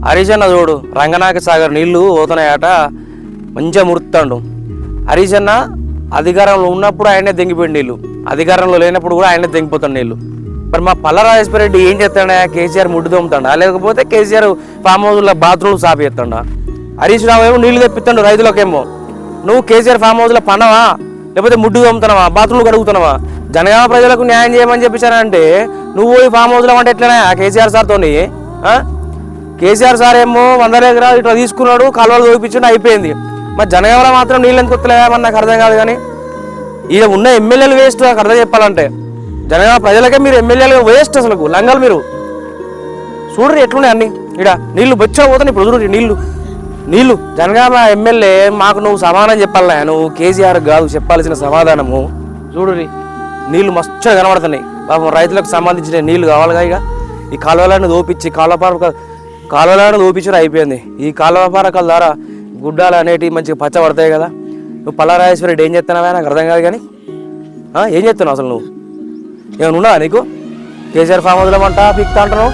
హరీష్ అన్న చూడు రంగనాయక సాగర్ నీళ్లు పోతున్నాయట మంచిగా మురుతాడు. హరీష్ అన్న అధికారంలో ఉన్నప్పుడు ఆయనే దెంగిపోయిన నీళ్ళు, అధికారంలో లేనప్పుడు కూడా ఆయనే దెంగిపోతాడు నీళ్ళు. మరి మా పల్ల రాజేశ్వర రెడ్డి ఏం చేస్తాడా? కేసీఆర్ ముడ్డు తోముతాడా, లేకపోతే కేసీఆర్ ఫామ్ హౌస్లో బాత్రూమ్ సాఫ్ చేస్తాడా? హరీష్ రావు ఏమో నీళ్లు తెప్పిస్తాడు రైతులకేమో. నువ్వు కేసీఆర్ ఫామ్ హౌస్లో పనవా, లేకపోతే ముడ్డు తోముతున్నావా, బాత్రూమ్లు కడుగుతున్నావా? జనగామ ప్రజలకు న్యాయం చేయమని చెప్పేశానంటే నువ్వు ఈ ఫామ్ హౌస్లో అంటే ఎట్లనే కేసీఆర్ సార్తోని? కేసీఆర్ సార్ ఏమో 100 ఎకరాలు ఇట్లా తీసుకున్నాడు, కాలువలు చూపించండి అయిపోయింది. మరి జనగామలో మాత్రం నీళ్ళు ఎందుకు వస్తలేమని నాకు అర్థం కాదు. కానీ ఈడ ఉన్న ఎమ్మెల్యేలు వేస్ట్ నాకు అర్థం చెప్పాలంటే. జనగామ ప్రజలకే మీరు ఎమ్మెల్యేలు వేస్ట్, అసలు లంగాలు మీరు. చూడరు ఎట్లున్నాయి అన్ని ఇడ నీళ్లు బొచ్చ పోతాను. ఇప్పుడు చూడు నీళ్లు జనగామ ఎమ్మెల్యే మాకు నువ్వు సమాధానం చెప్పాలన్నా, నువ్వు కేసీఆర్ కాదు చెప్పాల్సిన సమాధానము. చూడురి నీళ్లు మస్తుగా కనబడుతున్నాయి. పాపం రైతులకు సంబంధించిన నీళ్లు కావాలిగా. ఇక ఈ కాలువలను దోపించి కాలువలను దోపించడం అయిపోయింది. ఈ కాలువపారకాల ద్వారా గుడ్డాలు అనేటివి మంచిగా పచ్చబడతాయి కదా. నువ్వు పల్లారాజేశ్వర రెడ్డి ఏం చేస్తున్నావా నాకు అర్థం కాదు. కానీ ఏం చేస్తున్నావు అసలు? నువ్వు ఏమైనా ఉన్నావా నీకు? కేసీఆర్ ఫామ్ హౌస్లో అంటా పిక్తా అంటున్నావు.